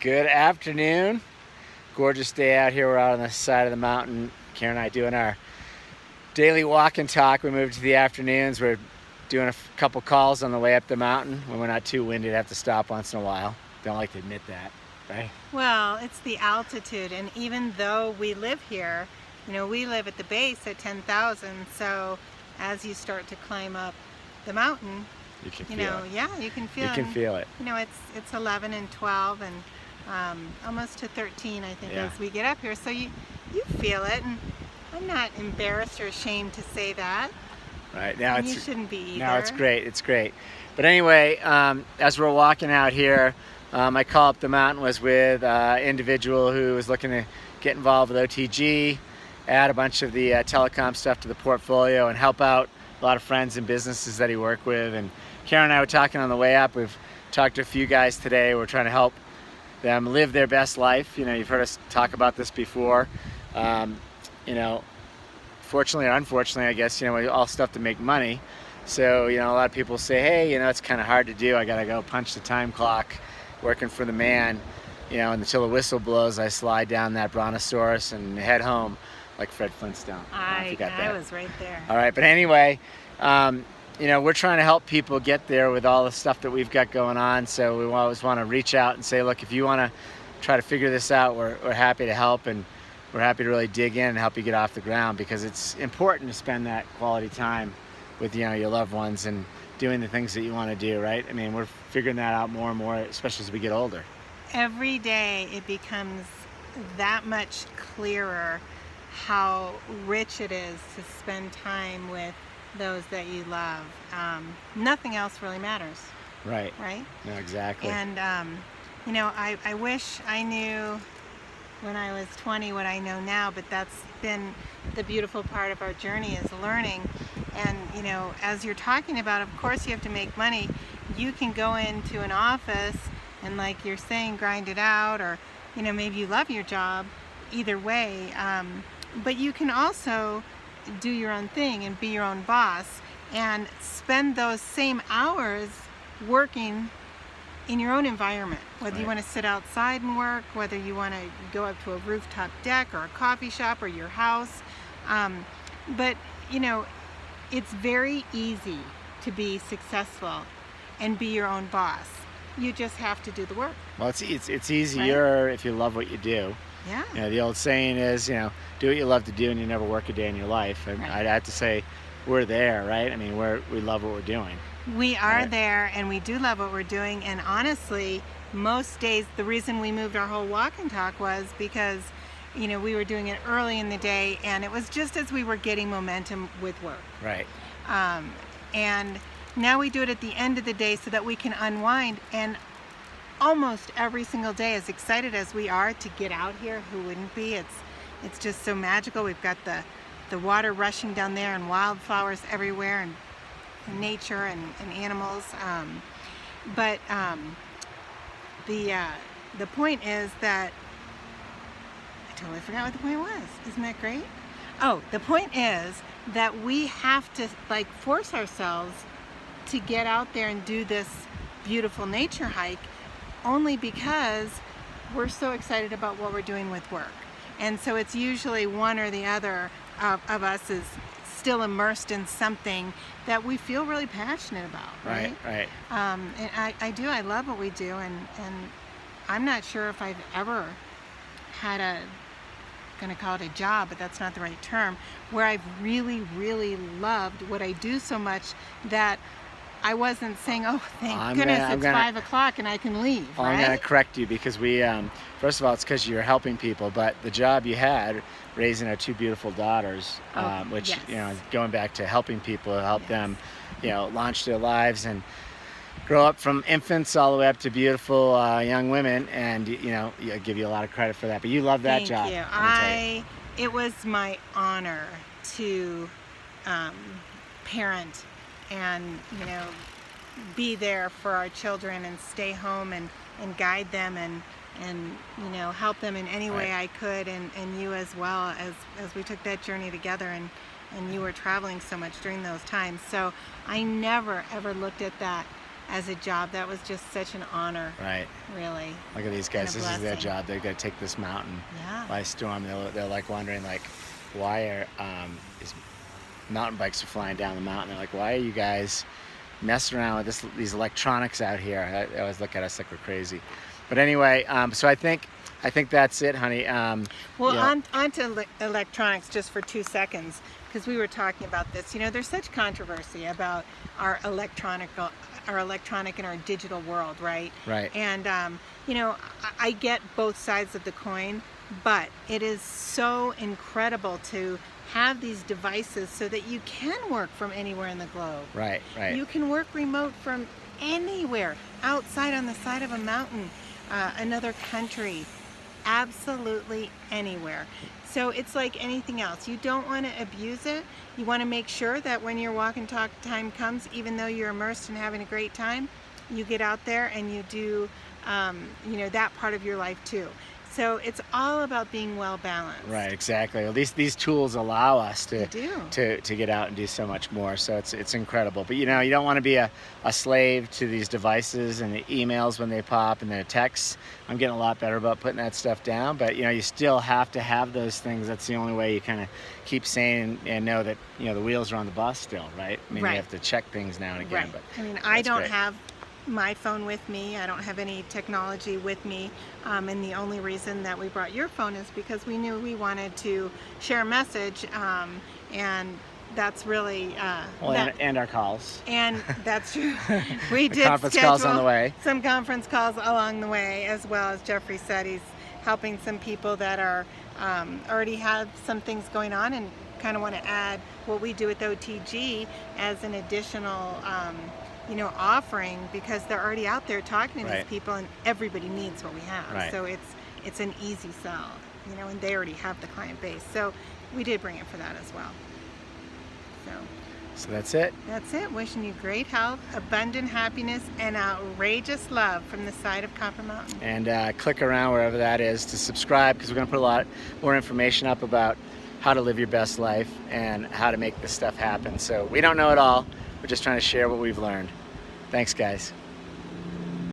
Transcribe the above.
Good afternoon. Gorgeous day out here. We're out on the side of the mountain. Karen and I doing our daily walk and talk. We moved to the afternoons. We're doing a couple calls on the way up the mountain when we're not too windy to have to stop once in a while. Don't like to admit that, right? Well, it's the altitude, and even though we live here, we live at the base at 10,000, so as you start to climb up the mountain, You can feel it. yeah, you can feel You it. can feel it. It's 11 and 12 and almost to 13, I think, Yeah. as we get up here. So you feel it, and I'm not embarrassed or ashamed to say that. Right now, And you shouldn't be either. No, it's great. It's great. But anyway, as we're walking out here, my call up the mountain was with an individual who was looking to get involved with OTG, add a bunch of the telecom stuff to the portfolio, and help out a lot of friends and businesses that he worked with. And Karen and I were talking on the way up. We've talked to a few guys today. We're trying to help them live their best life. You've heard us talk about this before. Fortunately or unfortunately, I guess, we all stuff to make money. So, a lot of people say, hey, it's kind of hard to do. I got to go punch the time clock working for the man, and until the whistle blows, I slide down that brontosaurus and head home like Fred Flintstone. I don't know if you got that. I was right there. All right. But anyway, we're trying to help people get there with all the stuff that we've got going on. So we always want to reach out and say, look, if you want to try to figure this out, we're happy to help, and we're happy to really dig in and help you get off the ground, because it's important to spend that quality time with your loved ones and doing the things that you want to do, right? I mean, we're figuring that out more and more, especially as we get older. Every day it becomes that much clearer how rich it is to spend time with those that you love. Nothing else really matters. Right. Right? No, exactly. And, I wish I knew when I was 20 what I know now, but that's been the beautiful part of our journey, is learning. And as you're talking about, of course you have to make money. You can go into an office and, like you're saying, grind it out, or maybe you love your job. Either way, but you can also do your own thing and be your own boss and spend those same hours working in your own environment, whether you want to sit outside and work, whether you want to go up to a rooftop deck or a coffee shop or your house. But it's very easy to be successful and be your own boss. You just have to do the work. Well, it's easier, right, if you love what you do. Yeah. The old saying is, do what you love to do and you never work a day in your life. And right. I'd have to say we're there, right? I mean, we love what we're doing. We are right. there, and we do love what we're doing. And honestly, most days, the reason we moved our whole walk and talk was because, we were doing it early in the day, and it was just as we were getting momentum with work. Right. And now we do it at the end of the day so that we can unwind. And almost every single day, as excited as we are to get out here, who wouldn't be? It's just so magical. We've got the water rushing down there, and wildflowers everywhere, and nature and animals. But the point is that I totally forgot what the point was. Isn't that great? Oh, the point is that we have to force ourselves to get out there and do this beautiful nature hike, only because we're so excited about what we're doing with work. And so it's usually one or the other of us is still immersed in something that we feel really passionate about, right? Right. And I love what we do, and I'm not sure if I've ever had gonna call it a job, but that's not the right term, where I've really, really loved what I do so much that I wasn't saying, oh, thank goodness it's 5 o'clock and I can leave, right? I'm going to correct you, because we, first of all, it's because you're helping people, but the job you had raising our two beautiful daughters, which, yes. Going back to helping people, help Yes. them, launch their lives and grow up from infants all the way up to beautiful young women, and, I give you a lot of credit for that, but you love that job. Thank you. It was my honor to parent and be there for our children and stay home and guide them and help them in any way Right. I could, and you as well, as we took that journey together, and you were traveling so much during those times. So I never ever looked at that as a job. That was just such an honor, Right. really. Look at these guys. And a This is their blessing. job. They're going to take this mountain Yeah. by storm. They're like wondering, like, why are these mountain bikes are flying down the mountain? They're like, why are you guys messing around with these electronics out here? They always look at us like we're crazy. But anyway, so I think that's it, honey. Well, yeah. on to electronics just for 2 seconds, because we were talking about this. You know, there's such controversy about our electronic and our digital world, right? Right. And you know, I get both sides of the coin, but it is so incredible to have these devices so that you can work from anywhere in the globe. Right. Right. You can work remote from anywhere, outside on the side of a mountain, another country, absolutely anywhere. So it's like anything else. You don't want to abuse it. You want to make sure that when your walk and talk time comes, even though you're immersed in having a great time, you get out there and you do, you know, that part of your life too. So it's all about being well balanced. Right, exactly. Well, these tools allow us to do. get out and do so much more. So it's incredible. But you know, you don't want to be a slave to these devices and the emails when they pop and the texts. I'm getting a lot better about putting that stuff down. But you know, you still have to have those things. That's the only way you kind of keep sane and know that, you know, the wheels are on the bus still, right? I mean, Right. you have to check things now and again. Right. But I mean, I that's don't great. have my phone with me. I don't have any technology with me. And the only reason that we brought your phone is because we knew we wanted to share a message. And that's really Well, and our calls. and that's true. We The did conference calls on schedule the way. some conference calls along the way, as well as Jeffrey said, he's helping some people that are already have some things going on and kind of want to add what we do with OTG as an additional you know, offering, because they're already out there talking to these Right. people, and everybody needs what we have. Right. So it's an easy sell, you know, and they already have the client base. So we did bring it for that as well. So that's it. that's it. Wishing you great health, abundant happiness, and outrageous love from the side of Copper Mountain. And click around wherever that is to subscribe, because we're going to put a lot more information up about how to live your best life and how to make this stuff happen. So we don't know it all. We're just trying to share what we've learned. Thanks, guys.